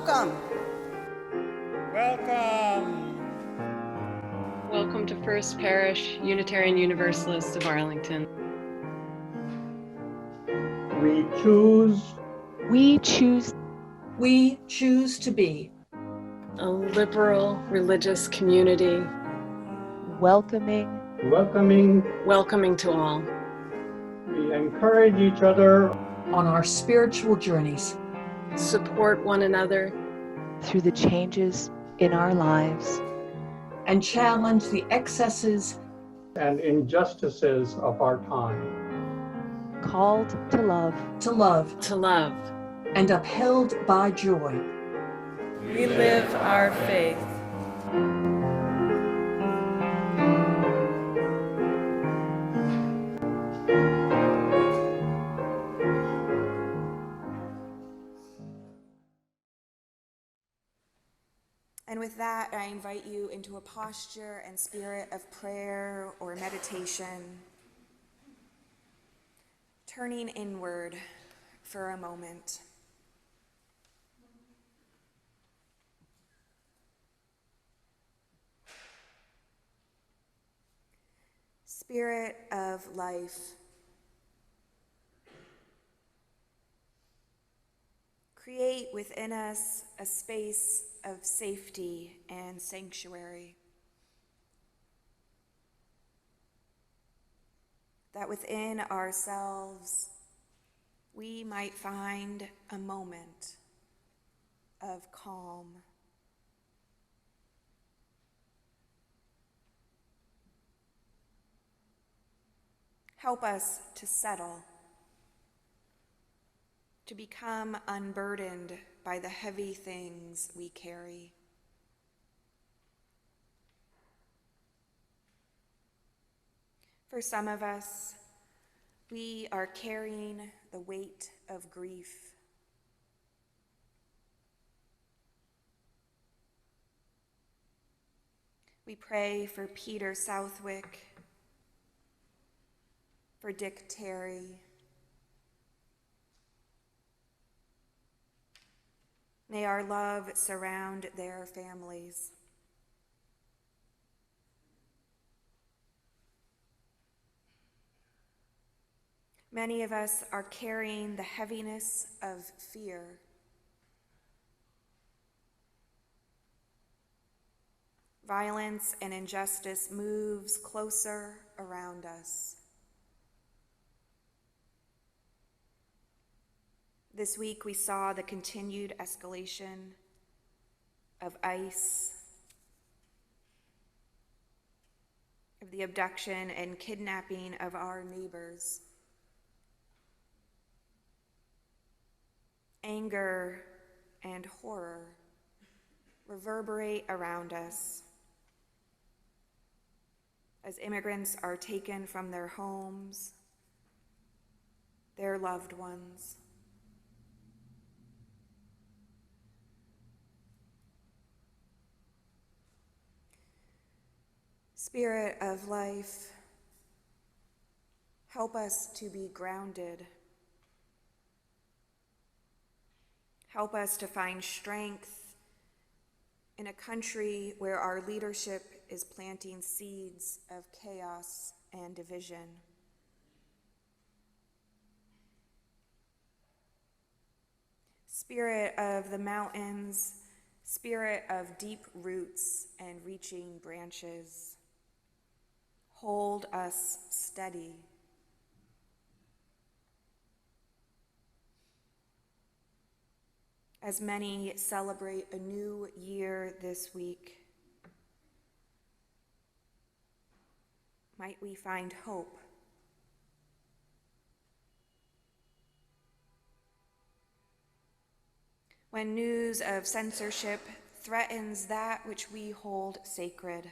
Welcome. Welcome. Welcome to First Parish, Unitarian Universalists of Arlington. We choose. We choose. We choose to be A liberal religious community. Welcoming. Welcoming to all. We encourage each other on our spiritual journeys. Support one another through the changes in our lives. And challenge the excesses and injustices of our time. Called to love. To love. To love. And upheld by joy. We live our faith. And with that, I invite you into a posture and spirit of prayer or meditation, turning inward for a moment. Spirit of life, create within us a space of safety and sanctuary, that within ourselves we might find a moment of calm. Help us to settle, to become unburdened by the heavy things we carry. For some of us, we are carrying the weight of grief. We pray for Peter Southwick, for Dick Terry. May our love surround their families. Many of us are carrying the heaviness of fear. Violence and injustice moves closer around us. This week we saw the continued escalation of ICE, of the abduction and kidnapping of our neighbors. Anger and horror reverberate around us as immigrants are taken from their homes, their loved ones. Spirit of life, help us to be grounded. Help us to find strength in a country where our leadership is planting seeds of chaos and division. Spirit of the mountains, spirit of deep roots and reaching branches, hold us steady. As many celebrate a new year this week, might we find hope. When news of censorship threatens that which we hold sacred,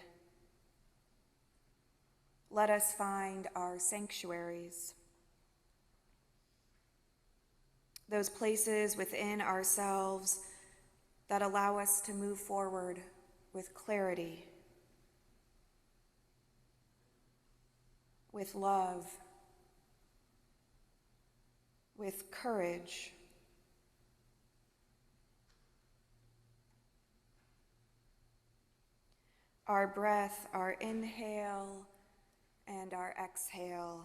let us find our sanctuaries. Those places within ourselves that allow us to move forward with clarity, with love, with courage, Our breath, our inhale and our exhale,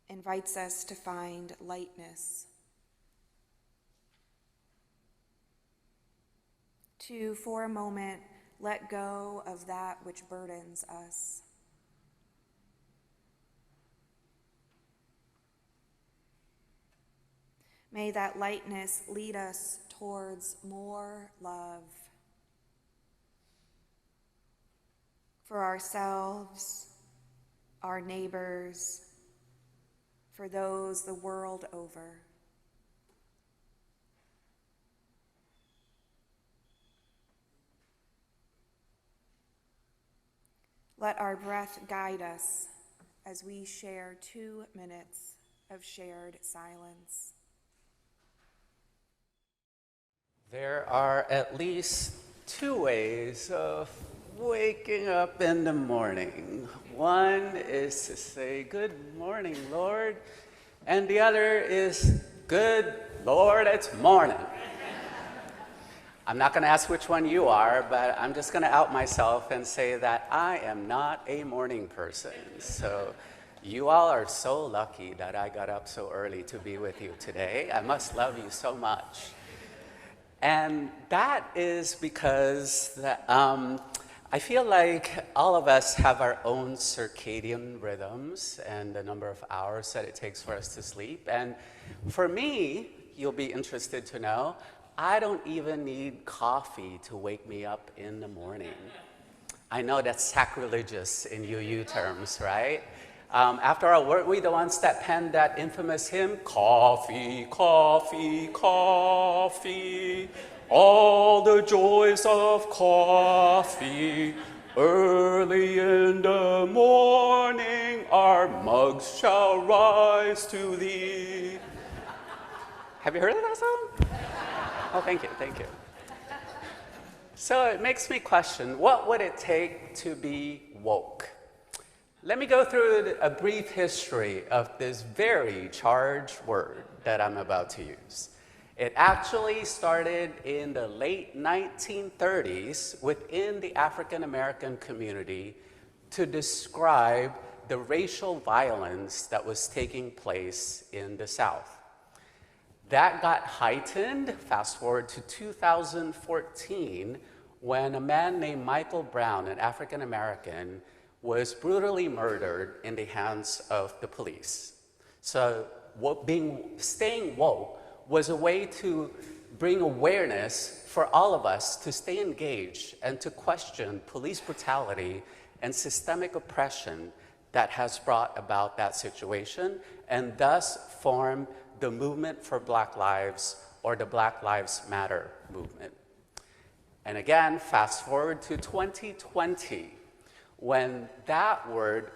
invites us to find lightness. To, for a moment, let go of that which burdens us. May that lightness lead us towards more love for ourselves, our neighbors, for those the world over. Let our breath guide us as we share 2 minutes of shared silence. There are at least 2 ways of waking up in the morning. One is to say, "Good morning, Lord," and the other is, "Good Lord, it's morning." I'm not going to ask which one you are, but I'm just going to out myself and say that I am not a morning person. So you all are so lucky that I got up so early to be with you today. I must love you so much. And that is because I feel like all of us have our own circadian rhythms and the number of hours that it takes for us to sleep. And for me, you'll be interested to know, I don't even need coffee to wake me up in the morning. I know that's sacrilegious in UU terms, right? After all, weren't we the ones that penned that infamous hymn? Coffee, coffee, coffee, all the joys of coffee. Early in the morning, our mugs shall rise to thee. Have you heard of that song? Oh, thank you, thank you. So it makes me question, what would it take to be woke? Let me go through a brief history of this very charged word that I'm about to use. It actually started in the late 1930s within the African American community to describe the racial violence that was taking place in the South. That got heightened, fast forward to 2014, when a man named Michael Brown, an African American, was brutally murdered in the hands of the police. So staying woke was a way to bring awareness for all of us to stay engaged and to question police brutality and systemic oppression that has brought about that situation, and thus form the movement for Black Lives, or the Black Lives Matter movement. And again, fast forward to 2020, when that word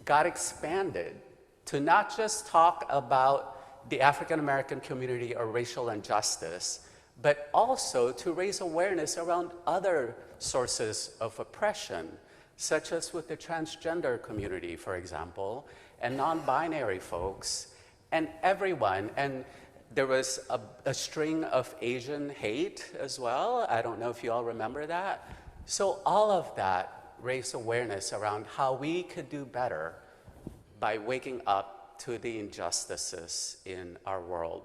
got expanded to not just talk about the African American community or racial injustice, but also to raise awareness around other sources of oppression, such as with the transgender community, for example, and non-binary folks, and everyone. And there was a string of Asian hate as well. I don't know if you all remember that. So all of that raised awareness around how we could do better by waking up to the injustices in our world.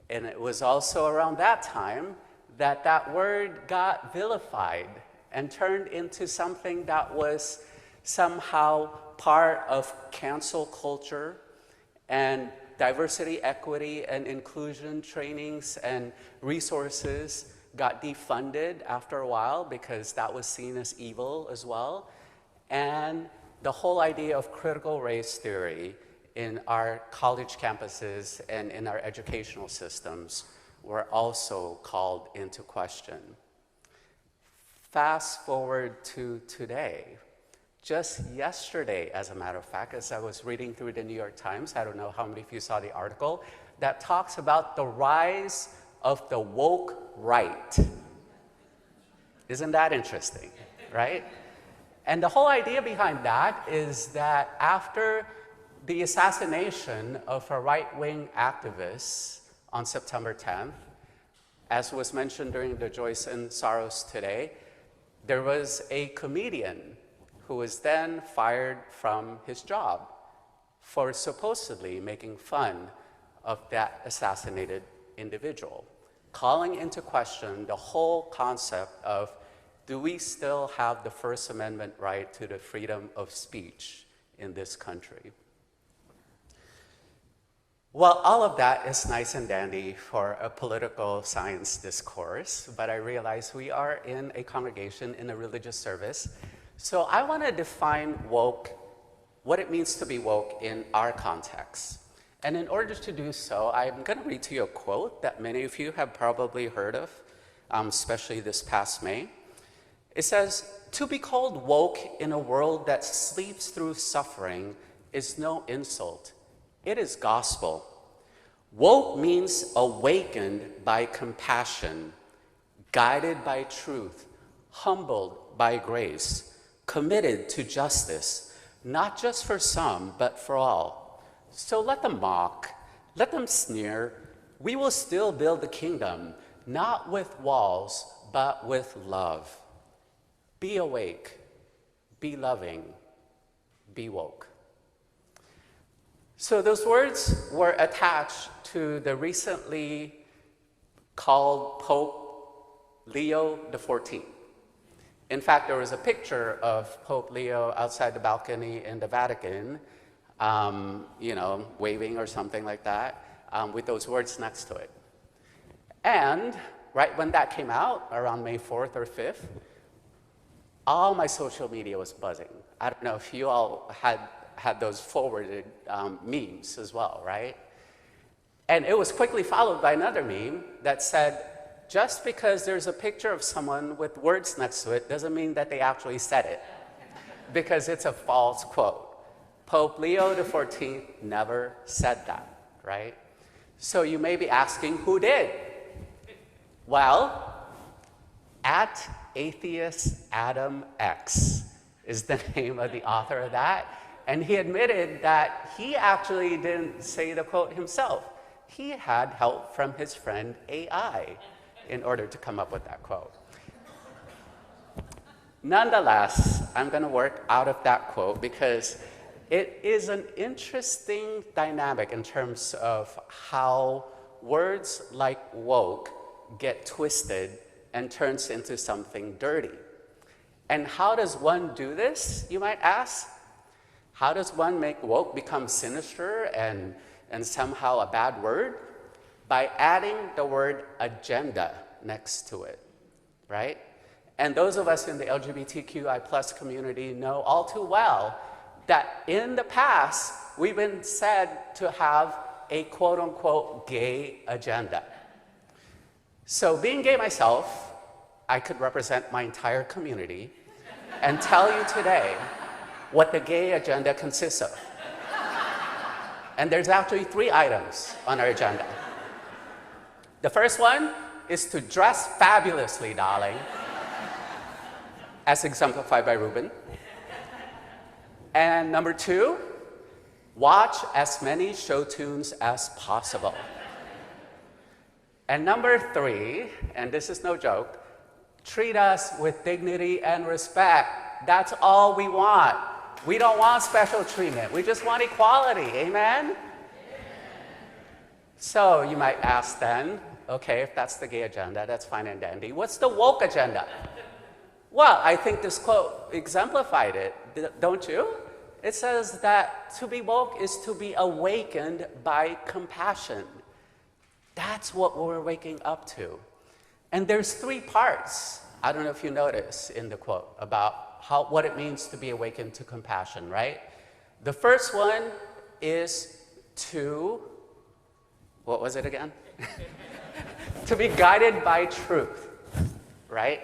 And it was also around that time that that word got vilified and turned into something that was somehow part of cancel culture, and diversity, equity, and inclusion trainings and resources got defunded after a while because that was seen as evil as well. And the whole idea of critical race theory in our college campuses and in our educational systems were also called into question. Fast forward to today. Just yesterday, as a matter of fact, as I was reading through the New York Times, I don't know how many of you saw the article, that talks about the rise of the woke right. Isn't that interesting, right? And the whole idea behind that is that after the assassination of a right-wing activist on September 10th, as was mentioned during the Joyce and Soros today, There was a comedian who was then fired from his job for supposedly making fun of that assassinated individual, calling into question the whole concept of, do we still have the First Amendment right to the freedom of speech in this country? Well, all of that is nice and dandy for a political science discourse, but I realize we are in a congregation in a religious service. So I want to define woke, what it means to be woke in our context. And in order to do so, I'm going to read to you a quote that many of you have probably heard of, especially this past May. It says, "To be called woke in a world that sleeps through suffering is no insult. It is gospel. Woke means awakened by compassion, guided by truth, humbled by grace, committed to justice, not just for some, but for all. So let them mock, let them sneer. We will still build the kingdom, not with walls, but with love. Be awake, be loving, be woke." So those words were attached to the recently called Pope Leo XIV. In fact, there was a picture of Pope Leo outside the balcony in the Vatican, waving or something like that, with those words next to it. And right when that came out, around May 4th or 5th, all my social media was buzzing. I don't know if you all had those forwarded memes as well, right? And it was quickly followed by another meme that said, just because there's a picture of someone with words next to it doesn't mean that they actually said it, because it's a false quote. Pope Leo XIV never said that, right? So you may be asking, who did? Well, at Atheist Adam X is the name of the author of that. And he admitted that he actually didn't say the quote himself. He had help from his friend AI in order to come up with that quote. Nonetheless, I'm going to work out of that quote because it is an interesting dynamic in terms of how words like woke get twisted and turns into something dirty. And how does one do this, you might ask? How does one make woke become sinister and somehow a bad word? By adding the word agenda next to it, right? And those of us in the LGBTQI+ community know all too well that in the past, we've been said to have a quote-unquote gay agenda. So being gay myself, I could represent my entire community and tell you today what the gay agenda consists of. And there's actually 3 items on our agenda. The first one is to dress fabulously, darling, as exemplified by Ruben. And number 2, watch as many show tunes as possible. And number 3, and this is no joke, treat us with dignity and respect. That's all we want. We don't want special treatment. We just want equality. Amen? So you might ask then, okay, if that's the gay agenda, that's fine and dandy. What's the woke agenda? Well, I think this quote exemplified it, don't you? It says that to be woke is to be awakened by compassion. That's what we're waking up to. And there's 3 parts. I don't know if you notice in the quote about what it means to be awakened to compassion, right? The first one is to, what was it again? To be guided by truth, right?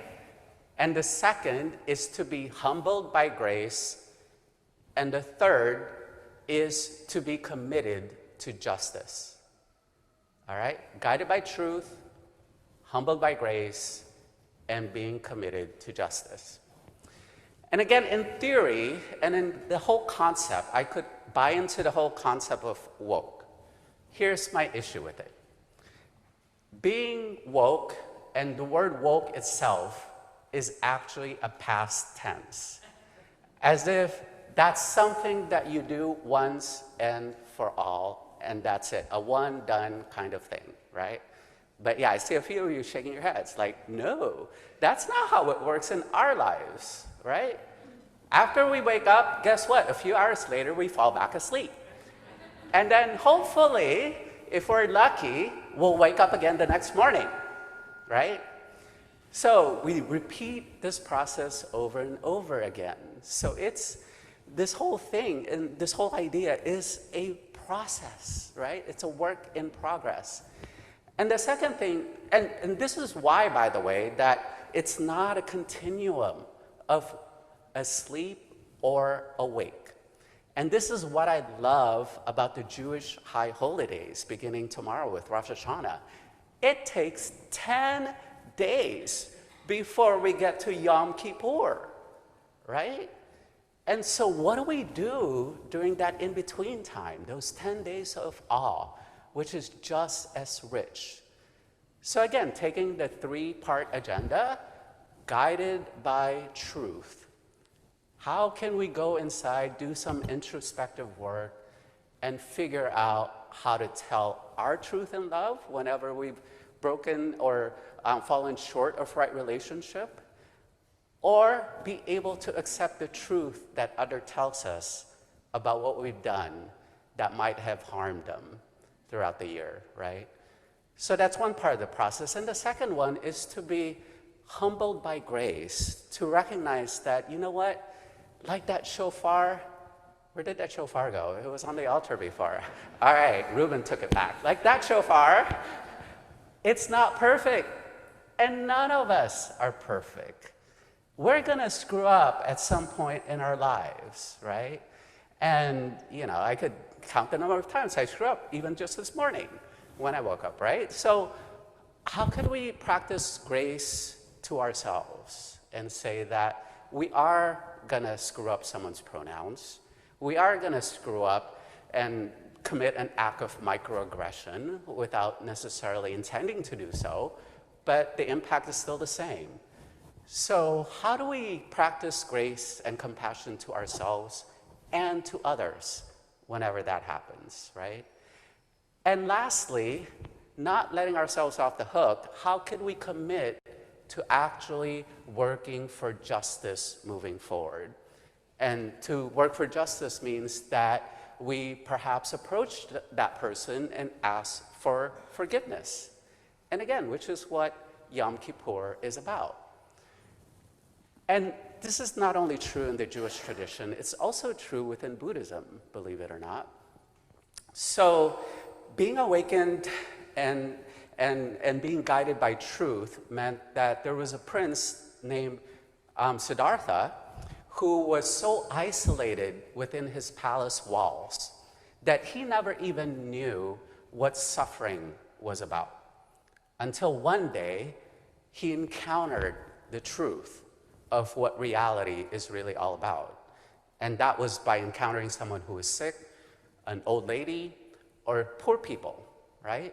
And the second is to be humbled by grace. And the third is to be committed to justice. All right? Guided by truth, humbled by grace, and being committed to justice. And again, in theory, and in the whole concept, I could buy into the whole concept of woke. Here's my issue with it. Being woke, and the word woke itself, is actually a past tense, as if that's something that you do once and for all, and that's it, a one done kind of thing, right? But yeah, I see a few of you shaking your heads like, no, that's not how it works in our lives, right? After we wake up, guess what? A few hours later, we fall back asleep. And then hopefully, if we're lucky, we'll wake up again the next morning, right? So we repeat this process over and over again. So it's this whole thing and this whole idea is a process, right? It's a work in progress. And the second thing, and this is why, by the way, that it's not a continuum of asleep or awake. And this is what I love about the Jewish high holidays beginning tomorrow with Rosh Hashanah. It takes 10 days before we get to Yom Kippur, right? And so what do we do during that in-between time, those 10 days of awe, which is just as rich? So again, taking the three-part agenda, guided by truth. How can we go inside, do some introspective work, and figure out how to tell our truth in love whenever we've broken or fallen short of right relationship? Or be able to accept the truth that other tells us about what we've done that might have harmed them throughout the year, right? So that's one part of the process. And the second one is to be humbled by grace, to recognize that, you know what, like that shofar, where did that shofar go? It was on the altar before. All right, Reuben took it back. Like that shofar, it's not perfect, and none of us are perfect. We're gonna screw up at some point in our lives, right? And, you know, I could count the number of times I screw up, even just this morning when I woke up, right? So how could we practice grace to ourselves and say that we are gonna screw up someone's pronouns, we are gonna screw up and commit an act of microaggression without necessarily intending to do so, but the impact is still the same. So how do we practice grace and compassion to ourselves and to others whenever that happens, right? And lastly, not letting ourselves off the hook, how can we commit to actually working for justice moving forward? And to work for justice means that we perhaps approach that person and ask for forgiveness. And again, which is what Yom Kippur is about. And this is not only true in the Jewish tradition, it's also true within Buddhism, believe it or not. So being awakened and being guided by truth meant that there was a prince named Siddhartha who was so isolated within his palace walls that he never even knew what suffering was about. Until one day, he encountered the truth of what reality is really all about. And that was by encountering someone who was sick, an old lady, or poor people, right?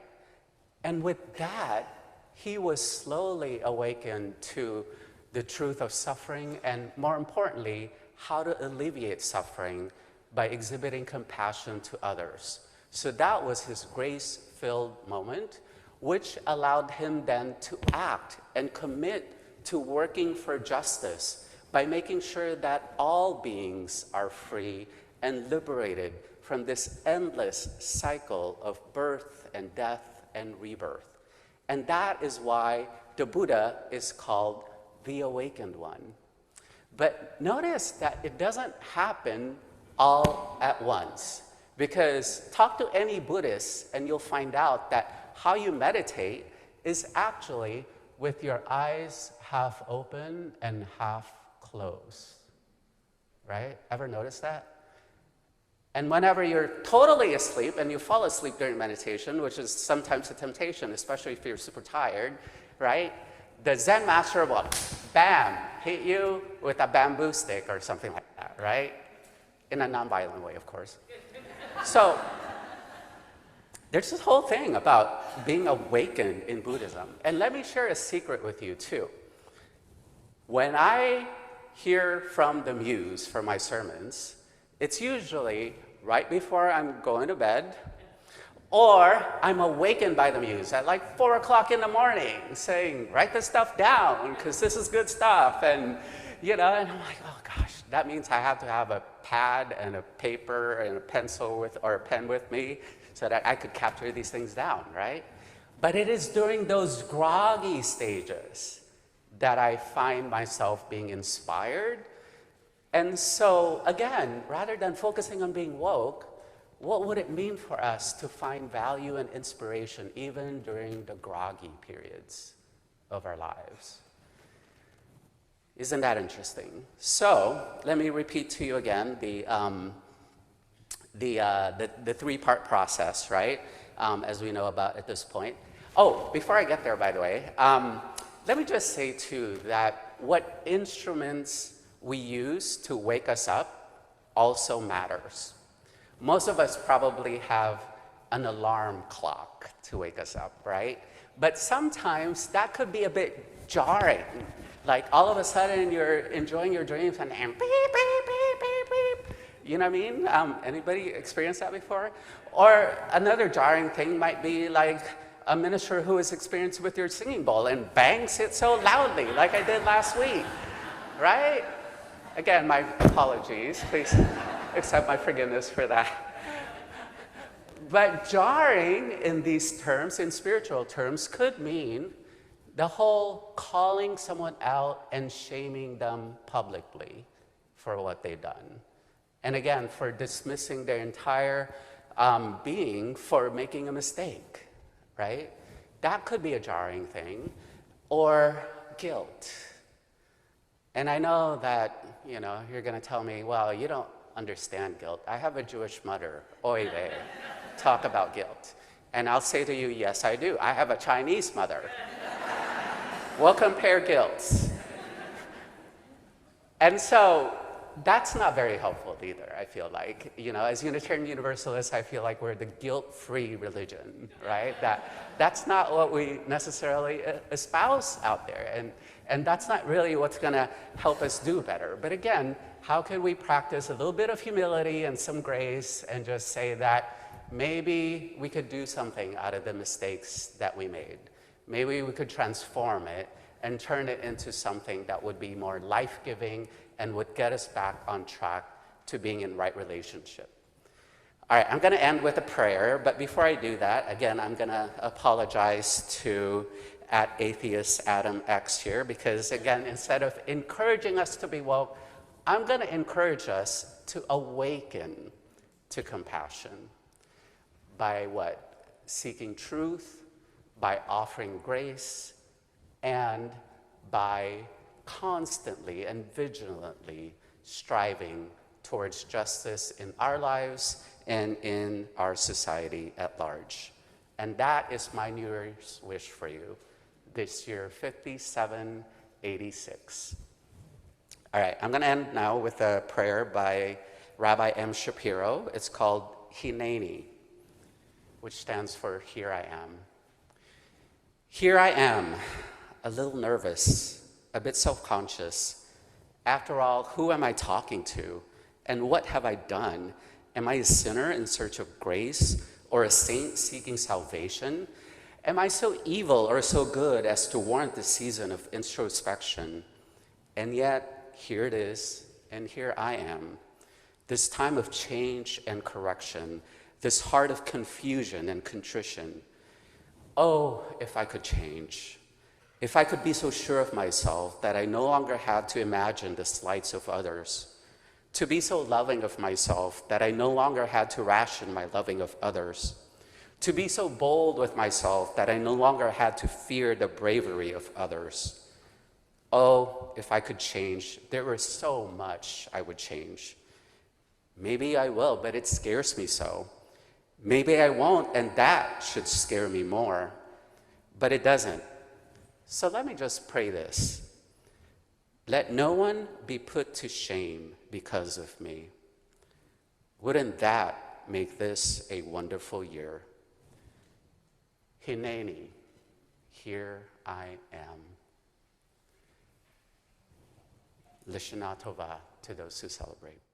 And with that, he was slowly awakened to the truth of suffering and, more importantly, how to alleviate suffering by exhibiting compassion to others. So that was his grace-filled moment, which allowed him then to act and commit to working for justice by making sure that all beings are free and liberated from this endless cycle of birth and death and rebirth. And that is why the Buddha is called the Awakened One. But notice that it doesn't happen all at once, because talk to any Buddhist and you'll find out that how you meditate is actually with your eyes half open and half closed, right? Ever notice that? And whenever you're totally asleep and you fall asleep during meditation, which is sometimes a temptation, especially if you're super tired, right? The Zen master will, bam, hit you with a bamboo stick or something like that, right? In a non-violent way, of course. So there's this whole thing about being awakened in Buddhism. And let me share a secret with you, too. When I hear from the muse for my sermons, it's usually right before I'm going to bed, or I'm awakened by the muse at like 4 o'clock in the morning saying, write this stuff down because this is good stuff. And, and I'm like, oh gosh, that means I have to have a pad and a paper and a pencil or a pen with me so that I could capture these things down, right? But it is during those groggy stages that I find myself being inspired. And so, again, rather than focusing on being woke, what would it mean for us to find value and inspiration even during the groggy periods of our lives? Isn't that interesting? So, let me repeat to you again the three-part process, right? As we know about at this point. Oh, before I get there, by the way, let me just say, too, that what instruments we use to wake us up also matters. Most of us probably have an alarm clock to wake us up, right? But sometimes that could be a bit jarring. Like all of a sudden you're enjoying your dreams and beep, beep, beep, beep, beep. You know what I mean? Anybody experienced that before? Or another jarring thing might be like a minister who is experienced with your singing bowl and bangs it so loudly, like I did last week, right? Again, my apologies. Please accept my forgiveness for that. But jarring in these terms, in spiritual terms, could mean the whole calling someone out and shaming them publicly for what they've done. And again, for dismissing their entire being for making a mistake. Right? That could be a jarring thing, or guilt. And I know that, you're going to tell me, well, you don't understand guilt. I have a Jewish mother, oy vey, talk about guilt. And I'll say to you, yes, I do. I have a Chinese mother. We'll compare guilts. And so that's not very helpful either, I feel like. As Unitarian Universalists, I feel like we're the guilt-free religion, right? That's not what we necessarily espouse out there. And that's not really what's going to help us do better. But again, how can we practice a little bit of humility and some grace and just say that maybe we could do something out of the mistakes that we made? Maybe we could transform it and turn it into something that would be more life-giving and would get us back on track to being in right relationship. All right, I'm going to end with a prayer, but before I do that, again, I'm going to apologize to @atheist Adam X here, because again, instead of encouraging us to be woke, I'm going to encourage us to awaken to compassion by what? Seeking truth, by offering grace, and by constantly and vigilantly striving towards justice in our lives and in our society at large. And that is my New Year's wish for you this year, 5786. All right, I'm going to end now with a prayer by Rabbi M. Shapiro. It's called Hineni, which stands for Here I Am. Here I am, a little nervous, a bit self-conscious. After all, who am I talking to? And what have I done? Am I a sinner in search of grace or a saint seeking salvation? Am I so evil or so good as to warrant the season of introspection? And yet, here it is, and here I am. This time of change and correction, this heart of confusion and contrition. Oh, if I could change. If I could be so sure of myself that I no longer had to imagine the slights of others. To be so loving of myself that I no longer had to ration my loving of others. To be so bold with myself that I no longer had to fear the bravery of others. Oh, if I could change, there was so much I would change. Maybe I will, but it scares me so. Maybe I won't, and that should scare me more. But it doesn't. So let me just pray this. Let no one be put to shame because of me. Wouldn't that make this a wonderful year? Hineni, here I am. Lishana Tova to those who celebrate.